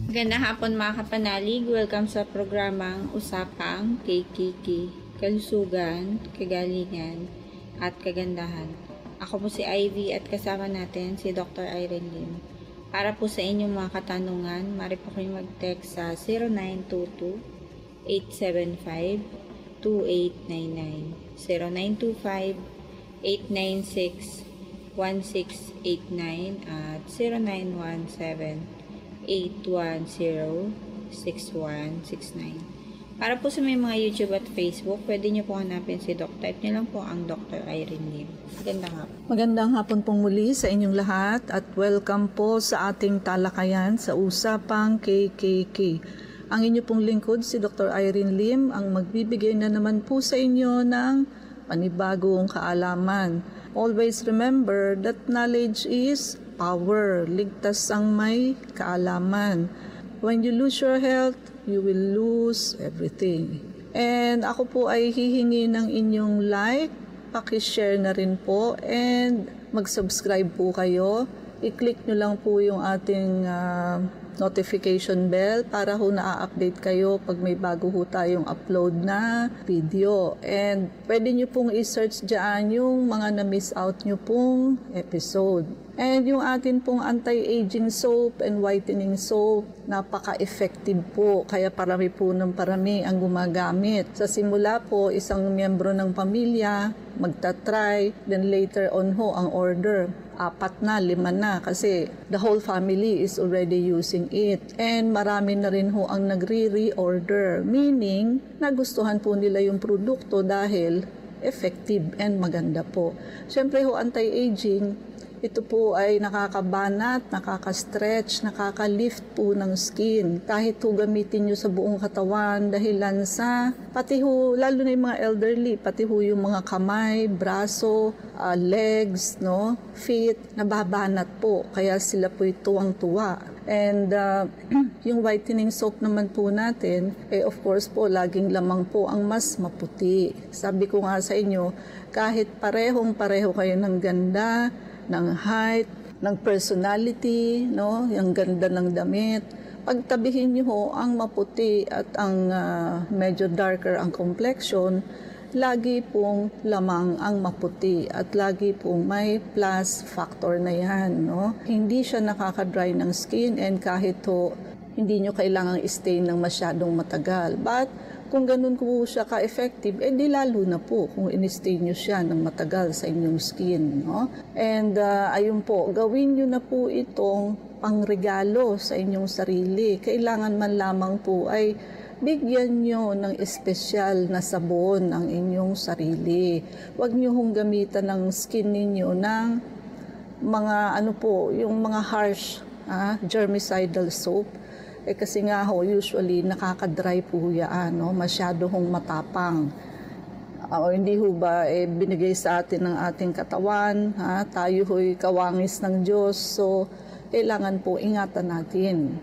Magandang hapon mga kapanalig. Welcome sa programang Usapang KKK, Kalusugan, Kagalingan, at Kagandahan. Ako po si Ivy at kasama natin si Dr. Irene Lim. Para po sa inyong mga katanungan, maaari po kayong mag-text sa 0922-875-2899, 0925-896-1689 at 0917-810-6169. Para po sa may mga YouTube at Facebook, pwede nyo po hanapin si Doc. Type nyo lang po ang Dr. Irene Lim. Magandang hapon pong muli sa inyong lahat at welcome po sa ating talakayan sa Usapang KKK. Ang inyo pong lingkod, si Dr. Irene Lim, ang magbibigay na naman po sa inyo ng panibagong kaalaman. Always remember that knowledge is power. Ligtas ang may kaalaman. When you lose your health, you will lose everything. And ako po ay hihingi ng inyong like, paki-share na rin po, and mag-subscribe po kayo. I-click nyo lang po yung ating notification bell para ho na-update kayo pag may bago ho tayong upload na video. And pwede nyo pong i-search dyan yung mga na-miss out nyo pong episode. And yung atin pong anti-aging soap and whitening soap, napaka-effective po. Kaya parami po ng parami ang gumagamit. Sa simula po, isang miyembro ng pamilya, magta-try, then later on ho ang order. 4 na, 5 na kasi the whole family is already using it. And marami na rin ho ang nagre-reorder. Meaning, nagustuhan po nila yung produkto dahil effective and maganda po. Siyempre ho, anti-aging, ito po ay nakakabanat, nakaka-stretch, nakaka-lift po ng skin. Kahit po gamitin nyo sa buong katawan dahilan sa, pati ho, lalo na yung mga elderly, pati ho yung mga kamay, braso, legs, no, feet, nababanat po. Kaya sila po tuwang-tuwa. And yung whitening soap naman po natin, of course po, laging lamang po ang mas maputi. Sabi ko nga sa inyo, kahit parehong-pareho kayo ng ganda, ng height, ng personality, no, yung ganda ng damit. Pagtabihin niyo ho ang maputi at ang medyo darker ang complexion, lagi pong lamang ang maputi at lagi pong may plus factor na yan, no. Hindi siya nakaka-dry ng skin and kahit ho, hindi nyo kailangang stay ng masyadong matagal. But kung ganun po siya ka-effective, di lalo na po kung in-stay nyo siya ng matagal sa inyong skin. No? And ayun po, gawin nyo na po itong pangregalo sa inyong sarili. Kailangan man lamang po ay bigyan nyo ng espesyal na sabon ang inyong sarili. Huwag nyo hong gamitan ng skin ninyo ng mga yung mga harsh germicidal soap. Kasi nga ho, usually nakaka-dry po yan, no? Masyado hong matapang. Hindi ho ba binigay sa atin ng ating katawan, tayo ho'y kawangis ng Diyos, so kailangan po ingatan natin.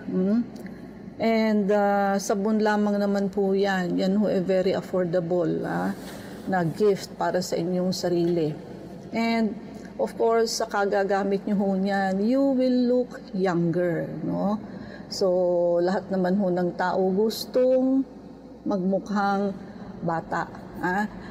And sabon lamang naman po yan ho very affordable na gift para sa inyong sarili. And of course, sa kagagamit nyo ho niyan, you will look younger, no? So, lahat naman ho ng tao gustong magmukhang bata.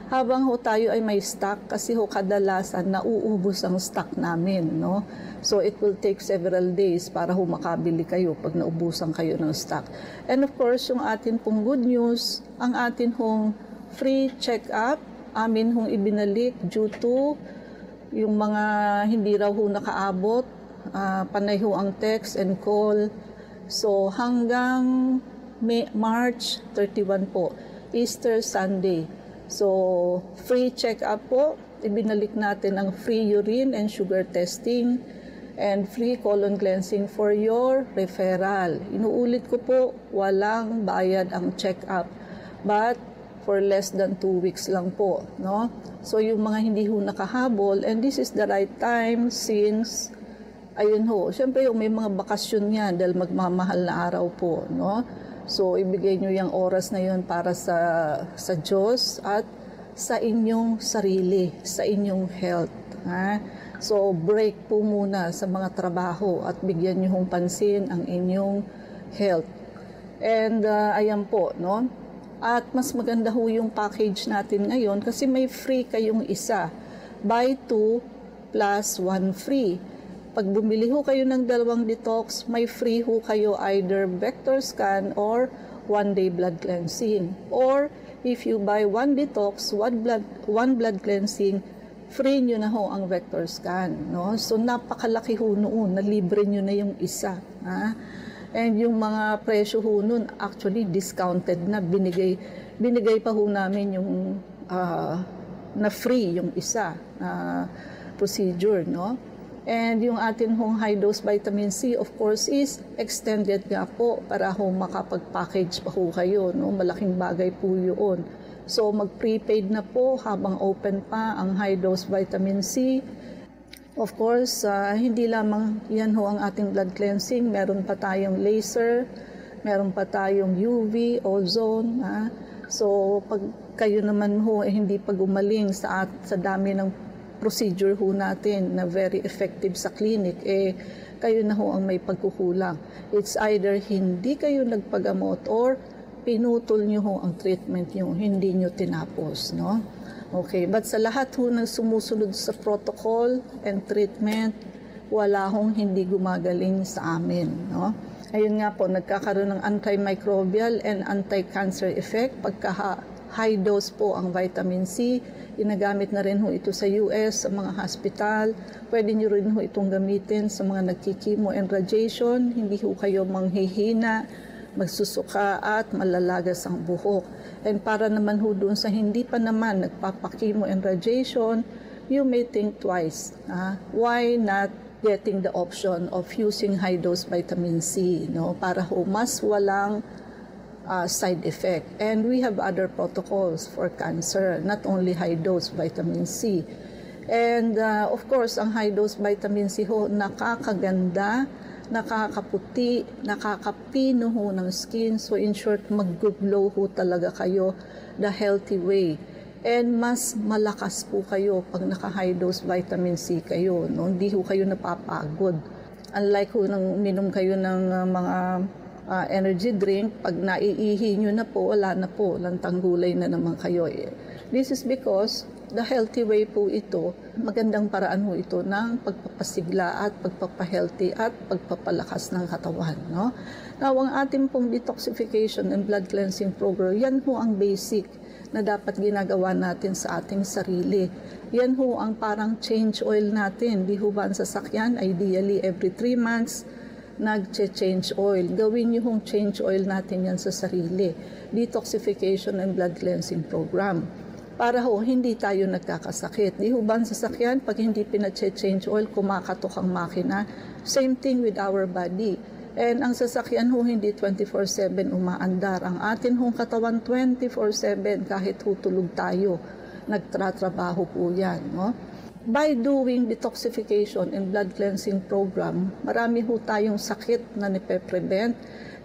Habang ho tayo ay may stock, kasi ho kadalasan nauubos ang stock namin, no? So, it will take several days para ho makabili kayo pag naubusan kayo ng stock. And of course, yung atin pong good news, ang atin hong free check-up, amin hong ibinalik due to yung mga hindi raw ho nakaabot, panay ho ang text and call. So, hanggang March 31 po, Easter Sunday. So, free check-up po. Ibinalik natin ang free urine and sugar testing and free colon cleansing for your referral. Inuulit ko po, walang bayad ang check-up. But, for less than 2 weeks lang po. No? So, yung mga hindi ho nakahabol, and this is the right time since ayun ho, siyempre yung may mga bakasyon yan dahil magmamahal na araw po, no? So, ibigay nyo yung oras na yun para sa Diyos at sa inyong sarili, sa inyong health. So, break po muna sa mga trabaho at bigyan nyo hong pansin ang inyong health. And ayan po, no? At mas maganda ho yung package natin ngayon kasi may free kayong isa. Buy 2 plus 1 free. Pag bumili ho kayo ng 2 detox, may free ho kayo either vector scan or 1-day blood cleansing. Or if you buy 1 detox, 1 blood cleansing, free nyo na ho ang vector scan. No? So napakalaki ho noon, nalibre nyo na yung isa. Ha? And yung mga presyo ho nun, actually discounted na, binigay pa ho namin yung na free yung isa procedure, no? And yung atin hong high dose vitamin C, of course, is extended nga po para ho makapag-package pa ho kayo, no? Malaking bagay po yun. So mag-prepaid na po habang open pa ang high dose vitamin C. Of course, hindi lamang yan ho ang ating blood cleansing. Meron pa tayong laser, meron pa tayong UV, ozone. So, pag kayo naman ho hindi pa gumaling sa dami ng procedure ho natin na very effective sa clinic, kayo na ho ang may pagkukulang. It's either hindi kayo nagpagamot or pinutol nyo ho ang treatment nyo, hindi nyo tinapos, no? Okay, but sa lahat ho ng sumusunod sa protocol and treatment, wala hong hindi gumagaling sa amin, no? Ayun nga po, nagkakaroon ng antimicrobial and anti-cancer effect pagka high dose po ang vitamin C. Ginagamit na rin ho ito sa US, sa mga hospital. Pwede nyo rin ho itong gamitin sa mga nagkikimo and radiation. Hindi ho kayo manghihina, magsusuka at malalagas ang buhok. And para naman ho doon sa hindi pa naman nagpapakimo and radiation, you may think twice. Why not getting the option of using high-dose vitamin C, no? Para ho mas walang side effect. And we have other protocols for cancer, not only high-dose vitamin C. And of course, ang high-dose vitamin C ho, nakakaganda, nakakaputi, nakakapino ho ng skin. So in short, mag-glow ho talaga kayo the healthy way. And mas malakas po kayo pag naka-high dose vitamin C kayo. No? Hindi ho kayo napapagod. Unlike ho nang minom kayo ng mga energy drink, pag naiihi nyo na po, wala na po, lantang gulay na naman kayo. This is because the healthy way po ito, magandang paraan ho ito ng pagpapasigla at pagpapahealthy at pagpapalakas ng katawan. No? Now, ang ating pong detoxification and blood cleansing program, yan ho ang basic na dapat ginagawa natin sa ating sarili. Yan ho ang parang change oil natin. Di ho ba ang sasakyan, ideally every 3 months, nag-change oil. Gawin niyo hong change oil natin yan sa sarili. Detoxification and blood cleansing program. Para ho, hindi tayo nagkakasakit. Di ho ba ang sasakyan, pag hindi pina-change oil, kumakatok ang makina. Same thing with our body. And ang sasakyan ho hindi 24/7 umaandar. Ang atin hong katawan 24/7 kahit ho tulog tayo. Nagtratrabaho po yan. No? By doing detoxification and blood cleansing program, marami ho tayong sakit na nipe-prevent.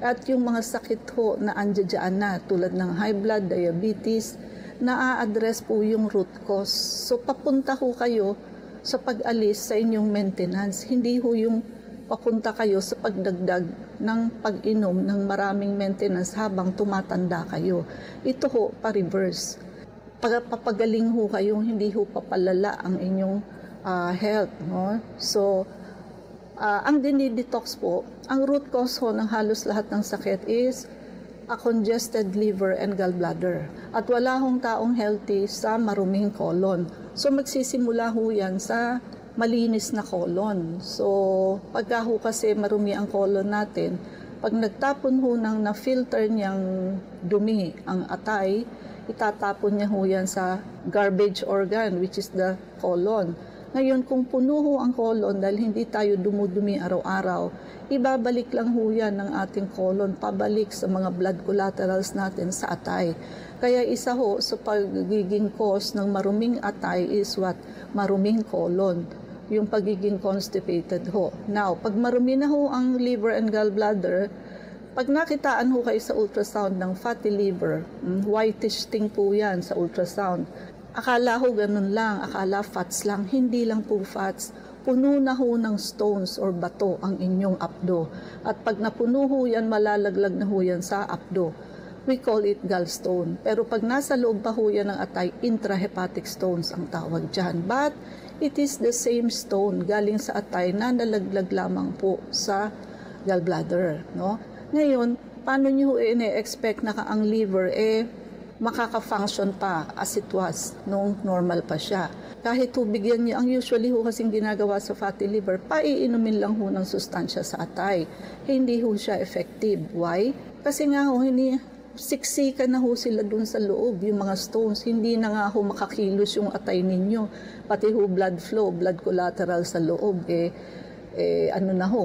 At yung mga sakit ho na andyan na tulad ng high blood, diabetes, na-address po yung root cause. So papunta ho kayo sa pag-alis sa inyong maintenance. Hindi ho yung papunta kayo sa pagdagdag ng pag-inom ng maraming maintenance habang tumatanda kayo. Ito ho, pa-reverse. Papagaling ho kayo, hindi ho papalala ang inyong health. No? So, ang dinidetox po, ang root cause ho ng halos lahat ng sakit is a congested liver and gallbladder. At wala hong taong healthy sa maruming colon. So, magsisimula ho yan sa malinis na colon. So, pagka ho kasi marumi ang colon natin, pag nagtapon ho ng na-filter niyang dumi ang atay, itatapon niya ho yan sa garbage organ, which is the colon. Ngayon, kung puno ho ang colon dahil hindi tayo dumudumi araw-araw, ibabalik lang ho yan ng ating colon, pabalik sa mga blood collaterals natin sa atay. Kaya isa ho sa pagiging cause ng maruming atay is what? Maruming colon. Yung pagiging constipated ho. Now, pag marumi na ho ang liver and gallbladder, pag nakitaan ho kayo sa ultrasound ng fatty liver, whitish thing po yan sa ultrasound. Akala ho ganun lang, akala fats lang, hindi lang po fats. puno na ho ng stones or bato ang inyong apdo. At pag napuno ho yan, malalaglag na ho yan sa apdo. We call it gallstone. Pero pag nasa loob pa ho yan ng atay, intrahepatic stones ang tawag dyan. But it is the same stone galing sa atay na nalaglag lamang po sa gallbladder. No? Ngayon, paano nyo ine-expect na ang liver makaka-function pa as it was nung normal pa siya? Kahit tubig yan niya, ang usually ho kasing ginagawa sa fatty liver, paiinumin lang ho ng sustansya sa atay. Hindi ho siya effective. Why? Kasi nga ho, siksikan na ho sila dun sa loob, yung mga stones. Hindi na nga ho makakilos yung atay ninyo. Pati ho blood flow, blood collateral sa loob,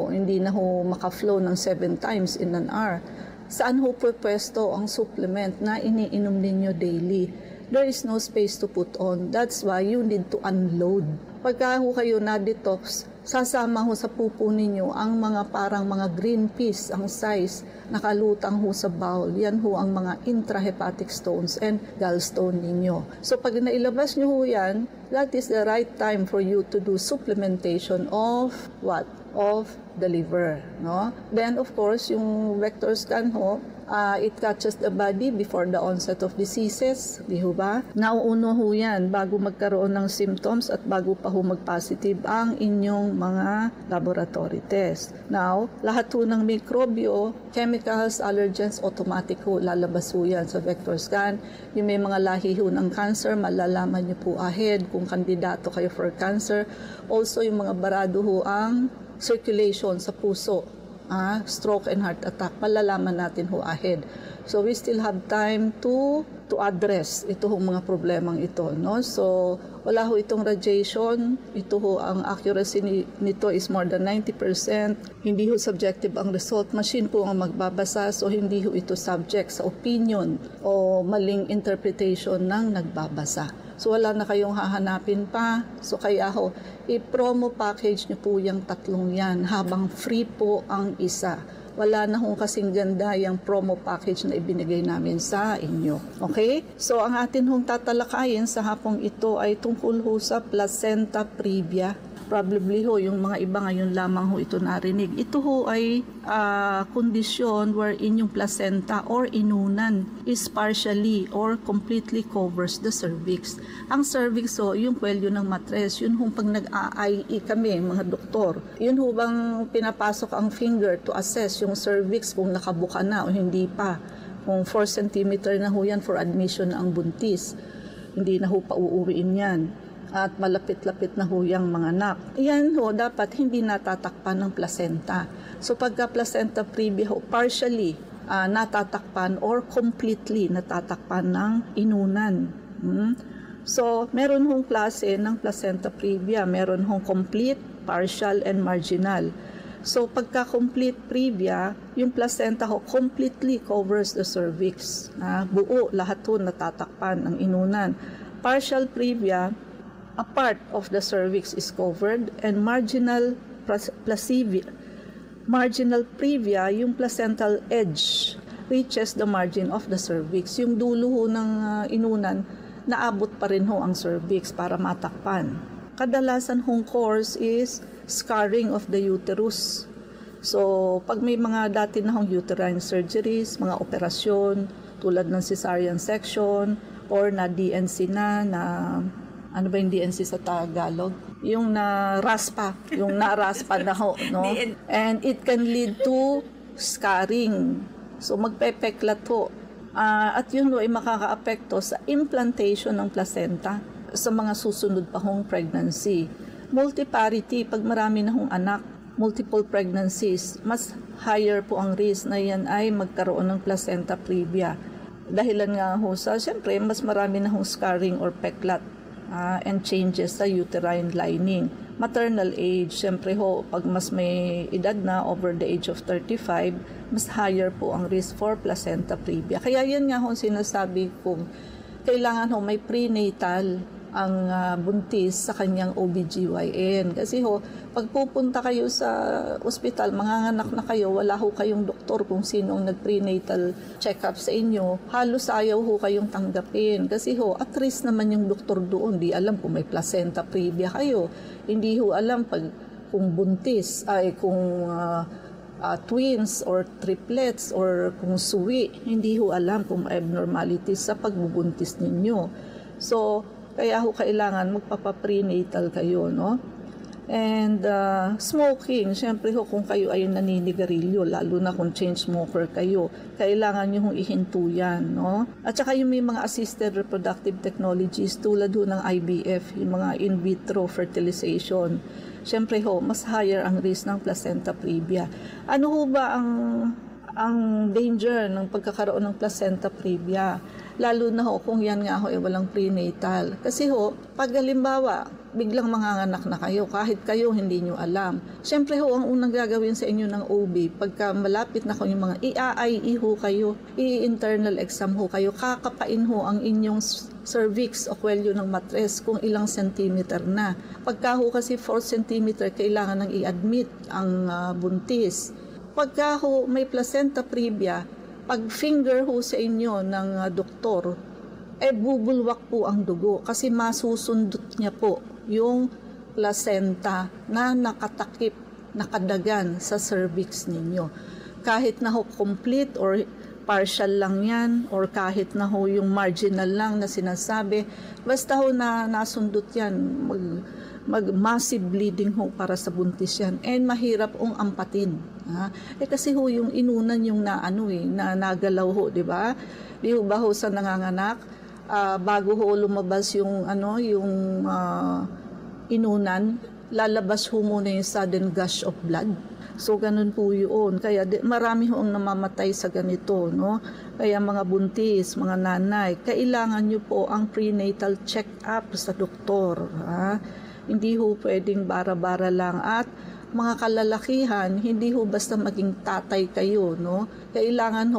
hindi na ho maka-flow ng 7 times in an hour. Saan ho pwesto ang supplement na iniinom ninyo daily? There is no space to put on. That's why you need to unload. Pagka ho kayo na-detox, sasama ho sa pupo ninyo ang mga parang mga green peas, ang size, nakalutang ho sa bowel. Yan ho ang mga intrahepatic stones and gallstone ninyo. So pag nailabas nyo ho yan, that is the right time for you to do supplementation of what? Of the liver. No? Then of course, yung vector scan ho, it catches the body before the onset of diseases, di ho ba? Nauuno ho yan bago magkaroon ng symptoms at bago pa ho mag-positive ang inyong mga laboratory test. Now, lahat ho ng mikrobyo, chemicals, allergens, automatic ho, lalabas ho yan sa vector scan. Yung may mga lahi ho ng cancer, malalaman nyo po ahead kung kandidato kayo for cancer. Also, yung mga barado ho ang circulation sa puso, stroke and heart attack, malalaman natin ho ahead. So we still have time to address ito ho mga problemang ito, no? So wala ho itong radiation, ito ho ang accuracy nito is more than 90%. Hindi ho subjective ang result, machine po ang magbabasa, so hindi ho ito subject sa opinion o maling interpretation ng nagbabasa. So wala na kayong hahanapin pa. So kaya ho, i-promo package nyo po yung tatlong yan habang free po ang isa. Wala na hong kasing ganda yung promo package na ibinigay namin sa inyo. Okay? So ang atin hong tatalakayin sa hapong ito ay tungkol ho sa placenta previa. Probably ho, yung mga iba ngayon lamang ho ito narinig. Ito ho ay kondisyon wherein yung placenta or inunan is partially or completely covers the cervix. Ang cervix ho, yung kwelyo ng matres, yun ho pag nag-a-IE kami, mga doktor, yun ho bang pinapasok ang finger to assess yung cervix kung nakabuka na o hindi pa. Kung 4 cm na ho yan for admission ang buntis, hindi na ho pauuwiin yan. At malapit-lapit na ho yung mga anak. Yan ho, dapat hindi natatakpan ng placenta. So pagka placenta previa ho, partially natatakpan or completely natatakpan ng inunan. So meron hong klase ng placenta previa. Meron hong complete, partial, and marginal. So pagka complete previa, yung placenta ho completely covers the cervix. Buo, lahat ho natatakpan ng inunan. Partial previa, a part of the cervix is covered, and marginal previa, yung placental edge reaches the margin of the cervix. Yung dulo ho ng inunan, naabot pa rin ho ang cervix para matakpan. Kadalasan hong cause is scarring of the uterus. So, pag may mga dati na hong uterine surgeries, mga operasyon, tulad ng cesarean section, or na DNC na ano ba yung DNC sa Tagalog? Yung naraspa na ho, no? And it can lead to scarring. So magpepeklat ho. At yun ho ay makaka-apekto sa implantation ng placenta sa mga susunod pa hong pregnancy. Multiparity, pag marami na hong anak, multiple pregnancies, mas higher po ang risk na yan ay magkaroon ng placenta previa. Dahilan nga ho sa, siyempre, mas marami na hong scarring or peklat. And changes sa uterine lining. Maternal age, siyempre ho, pag mas may edad na over the age of 35, mas higher po ang risk for placenta previa. Kaya yan nga ho sinasabi ko, kailangan ho may prenatal ang buntis sa kanyang OBGYN. Kasi pag pupunta kayo sa ospital, manganganak na kayo, wala kayong doktor kung sino ang nag-prenatal check-up sa inyo, halos ayaw kayong tanggapin. Kasi at risk naman yung doktor doon, di alam kung may placenta previa kayo, hindi alam kung buntis, kung twins or triplets or kung suwi, hindi alam kung abnormalities sa pagbubuntis ninyo. So, kaya kailangan magpapa-prenatal kayo, no? And smoking, syempre kung kayo ay naninigarilyo, lalo na kung chain smoker kayo, kailangan nyo ihinto yan, no? At saka yung may mga assisted reproductive technologies tulad ng IVF, yung mga in vitro fertilization, syempre mas higher ang risk ng placenta previa. Ano ba ang danger ng pagkakaroon ng placenta previa? Lalo na kung yan nga walang prenatal. Kasi pag halimbawa, biglang manganganak na kayo, kahit kayo hindi nyo alam. Siyempre ang unang gagawin sa inyo ng OB, pagka malapit na yung mga i-IE kayo, i-internal exam kayo, kakapain ang inyong cervix o kwelyo ng matres kung ilang centimeter na. Pagka kasi 4 centimeter, kailangan nang i-admit ang buntis. Pagka may placenta previa, pag finger sa inyo ng doktor, bubulwak po ang dugo kasi masusundot niya po yung placenta na nakatakip, nakadagan sa cervix ninyo. Kahit na complete or partial lang yan, or kahit na yung marginal lang na sinasabi, basta na nasundot yan, mag-massive bleeding para sa buntis yan. And mahirap ampatin. Kasi yung inunan yung na nagalaw di ba? Di ba sa nanganganak, bago lumabas yung inunan, lalabas muna yung sudden gush of blood. So ganun po yun. Kaya marami ang namamatay sa ganito, no? Kaya mga buntis, mga nanay, kailangan nyo po ang prenatal check-up sa doktor. Hindi pwedeng bara-bara lang. At mga kalalakihan, hindi basta maging tatay kayo, no? Kailangan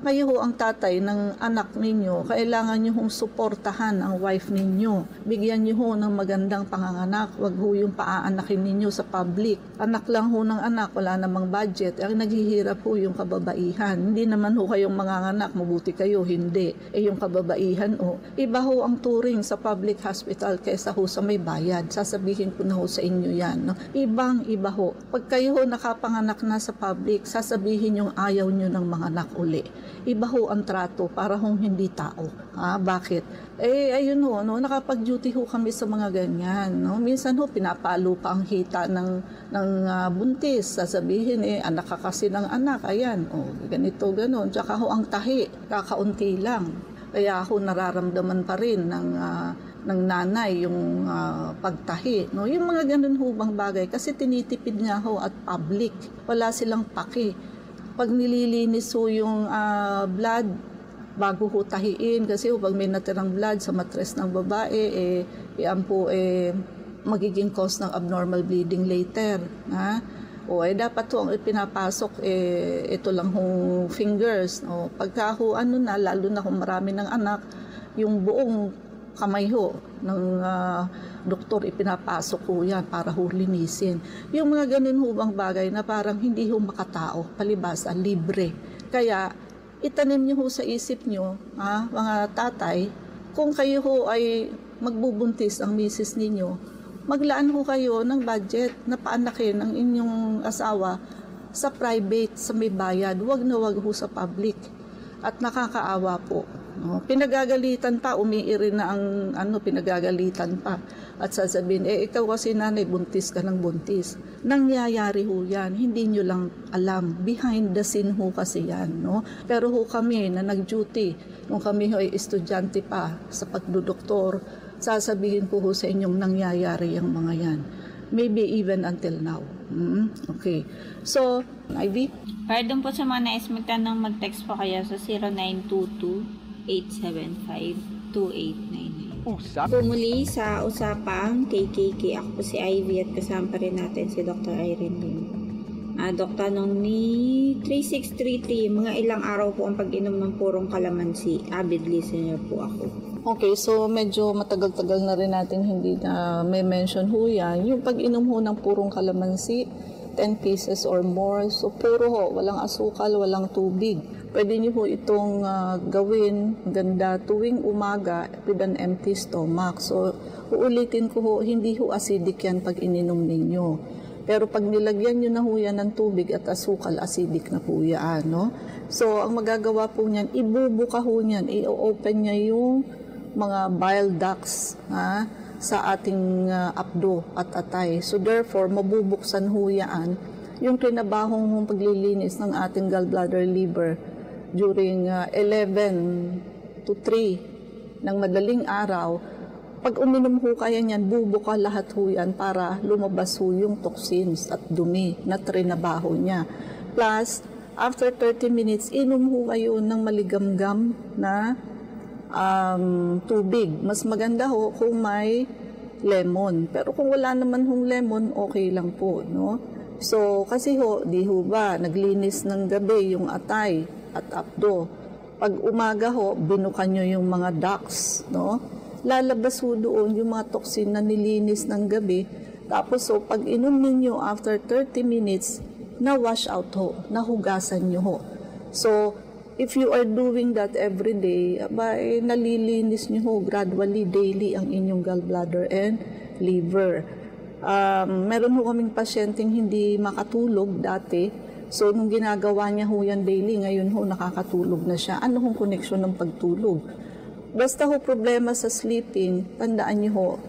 kayo ang tatay ng anak ninyo. Kailangan nyo suportahan ang wife ninyo. Bigyan nyo ng magandang panganganak. Huwag yung paaanakin ninyo sa public. Anak lang ng anak, wala namang budget. Ang naghihirap yung kababaihan. Hindi naman kayong manganganak, mabuti kayo, hindi. Yung kababaihan iba ang turing sa public hospital kaysa sa may bayad. Sasabihin ko na sa inyo yan, no? Ibang-iba Pag kayo nakapanganak na sa public, sasabihin yung ayaw nyo ng mga anak uli. Iba ang trato para hindi tao. Bakit? Ayun nakapag-duty kami sa mga ganyan. No? Minsan pinapalo pa ang hita ng buntis. Sasabihin, anak ka kasi ng anak. Ayan, ganito, ganon. Tsaka ang tahi, kakaunti lang. Kaya nararamdaman pa rin ng nanay yung pagtahi. No? Yung mga ganun bang bagay. Kasi tinitipid nga at public. Wala silang paki. Pag nililinis yung blood, bago tahiin, kasi pag may natirang blood sa matres ng babae, yan po magiging cause ng abnormal bleeding later. Dapat ang pinapasok, ito lang fingers. Pagka lalo na kung marami ng anak, yung buong kamay ng doktor ipinapasok yan para linisin. Yung mga ganun bang bagay na parang hindi makatao, palibasa, libre. Kaya itanim nyo sa isip nyo, mga tatay, kung kayo ay magbubuntis ang misis ninyo, maglaan kayo ng budget na paanakin ang inyong asawa sa private, sa may bayad. Huwag na huwag sa public. At nakakaawa po. Pinagagalitan pa, umiiri na ang pinagagalitan pa. At sasabihin, ikaw kasi nanay, buntis ka ng buntis. Nangyayari yan, hindi nyo lang alam. Behind the scene kasi yan. No? Pero kami na nag-duty, nung kami ay estudyante pa sa pagdodoktor, sasabihin ko sa inyong nangyayari yung mga yan. Maybe even until now. Okay. So, Ivy? Para doon po sa mga nais magtanong, mag-text po kayo sa 0922-875-2899. Muli sa usapang KKK. Ako po si Ivy at kasama pa rin natin si Dr. Irene Lim. Doktor, nung ni 3633, mga ilang araw po ang pag-inom ng purong kalamansi. Avid listener po ako. Okay, so medyo matagal-tagal na rin natin hindi na may mention ho yan. Yung pag-inom ho ng purong kalamansi, 10 pieces or more. So puro ho, walang asukal, walang tubig. Pwede nyo ho itong gawin ganda tuwing umaga with an empty stomach. So uulitin ko ho, hindi ho acidic yan pag ininom ninyo. Pero pag nilagyan nyo na ho yan ng tubig at asukal, acidic na po yan. No? So ang magagawa po niyan, ibubuka ho niyan, i-open niya yung mga bile ducts sa ating apdo at atay. So therefore, mabubuksan ho yan yung kinabahong paglilinis ng ating gallbladder liver during 11 to 3 ng madaling araw. Pag uminom ho kaya niyan, bubuka lahat ho yan para lumabas ho yung toxins at dumi na trinabaho niya. Plus, after 30 minutes, inom ho kayo ng maligamgam na tubig. Mas maganda ho kung may lemon. Pero kung wala naman hong lemon, okay lang po, no? So, kasi ho, di ho ba, naglinis ng gabi yung atay at apdo. Pag umaga ho, binukan nyo yung mga ducts, no? Lalabas ho doon yung mga toxin na nilinis ng gabi. Tapos, so, pag inom ninyo after 30 minutes, na-wash out ho, nahugasan nyo ho. So, if you are doing that every day, nalilinis nyo ho gradually, daily ang inyong gallbladder and liver. Meron ho kaming pasyenteng hindi makatulog dati. So, nung ginagawa niya ho yan daily, ngayon ho nakakatulog na siya. Ano hong connection ng pagtulog? Basta ho problema sa sleeping, tandaan nyo ho,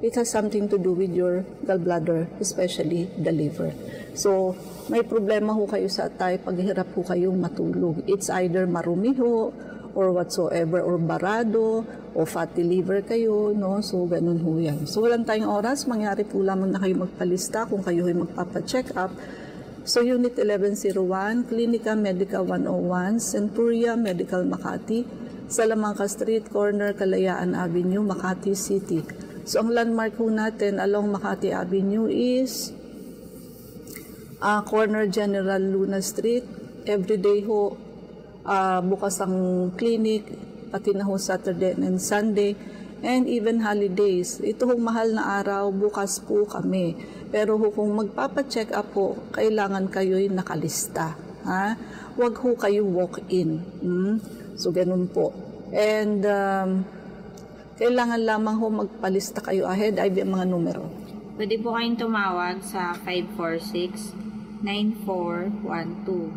it has something to do with your gallbladder, especially the liver. So, may problema ho kayo sa atay pag hirap ho kayong matulog. It's either marumi ho, or whatsoever, or barado, o fatty liver kayo, no? So, ganun ho yan. So, walang tayong oras. Mangyari po lamang na kayo magpalista kung kayo ay magpapacheck up. So, Unit 1101, Clinica Medica 101, Centuria Medical Makati, Salamanca Street, corner Kalayaan Avenue, Makati City. So, ang landmark ho natin along Makati Avenue is corner General Luna Street. Everyday ho, bukas ang clinic, pati na ho Saturday and Sunday, and even holidays. Ito hong mahal na araw, bukas po kami. Pero ho, kung magpapacheck up po, kailangan kayo'y nakalista. Ha? Huwag ho kayo walk-in. So, ganun po. And, kailangan lamang ho magpalista kayo ahead. Ay, ang mga numero. Pwede po kayong tumawag sa 546-9412,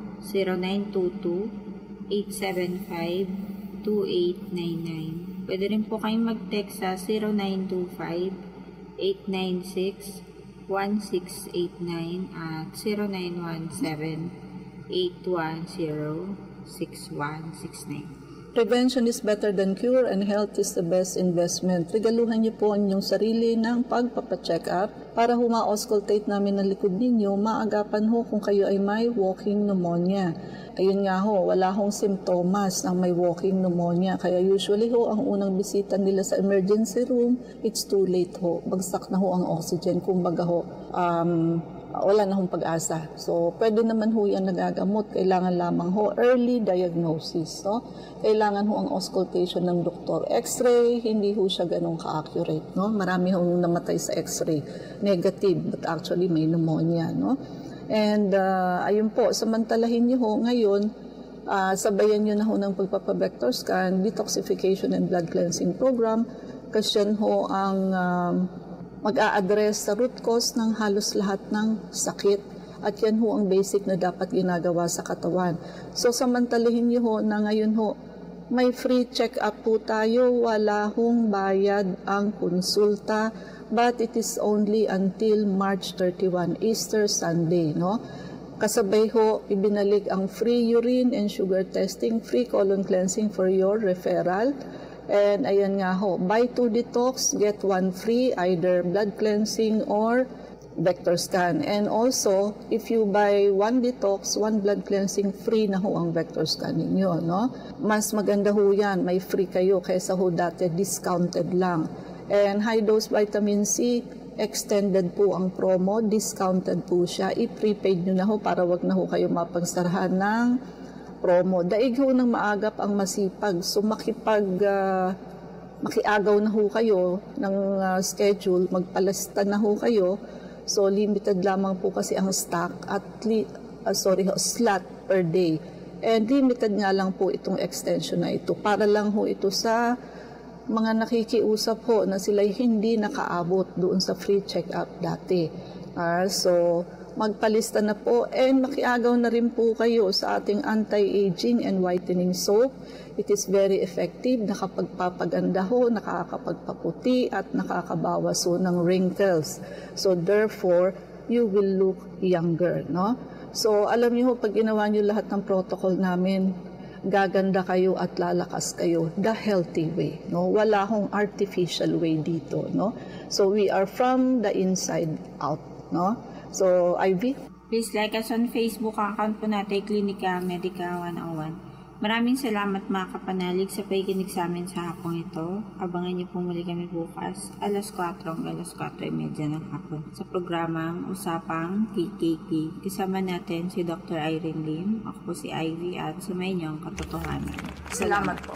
0922-875-2899. Pwede rin po kayong mag-text sa 0925-896-1689 at 0917-810-6169. Prevention is better than cure and health is the best investment. Regaluhan niyo po ang inyong sarili ng pagpapacheck up para huma-auscultate namin ang likod ninyo, maagapan ho kung kayo ay may walking pneumonia. Ayun nga ho, wala hong simptomas ng may walking pneumonia. Kaya usually ho, ang unang bisita nila sa emergency room, it's too late ho. Bagsak na ho ang oxygen. Kumbaga ho, wala na hong pag-asa. So, pwede naman ho yan nagagamot. Kailangan lamang ho early diagnosis. No? Kailangan ho ang auscultation ng doktor. X-ray, hindi ho siya ganun ka-accurate. No? Marami hong namatay sa X-ray. Negative, but actually may pneumonia. No? And, ayun po, samantalahin niyo ho ngayon, sabayan niyo na ho ng pagpapavector scan, detoxification and blood cleansing program, kasi yan ho ang mag-a-address sa root cause ng halos lahat ng sakit. At yan ho ang basic na dapat ginagawa sa katawan. So, samantalahin niyo ho na ngayon ho, may free check-up po tayo. Wala hong bayad ang konsulta. But it is only until March 31, Easter Sunday, no? Kasabay ho, ibinalik ang free urine and sugar testing, free colon cleansing for your referral. And ayan nga ho, buy 2 detox, get 1 free, either blood cleansing or vector scan. And also, if you buy 1 detox, 1 blood cleansing, free na ho ang vector scan ninyo, no? Mas maganda ho yan, may free kayo kaysa ho dati discounted lang. And high dose vitamin C, extended po ang promo, discounted po siya. I-prepaid nyo na ho para wag na ho kayo mapagsarahan ng promo. Daig ho ng maagap ang masipag. So makiagaw na ho kayo ng schedule, magpalasta na ho kayo. So limited lamang po kasi ang stock at slot per day. And limited nga lang po itong extension na ito. Para lang ho ito sa mga nakikiusap ho na sila hindi nakaabot doon sa free check-up dati. So magpalista na po and makiagaw na rin po kayo sa ating anti-aging and whitening soap. It is very effective, nakapagpapaganda ho, nakakapagpaputi at nakakabawas ho ng wrinkles. So therefore, you will look younger, no? So alam niyo ho, pag ginawa niyo lahat ng protocol namin, gaganda kayo at lalakas kayo the healthy way, no? Wala hong artificial way dito, no? So we are from the inside out, no? So Ivy, Please like us on Facebook account po natin, Klinika Medica 101. Maraming salamat mga kapanalig sa pakikinig sa amin sa hapong ito. Abangan niyo po muli kami bukas, alas 4 hanggang alas 4:30 ng hapon sa programang Usapang KKK. Kasama natin si Dr. Irene Lim, ako po si Ivy at sumayin niyo ang katotohanan. salamat po.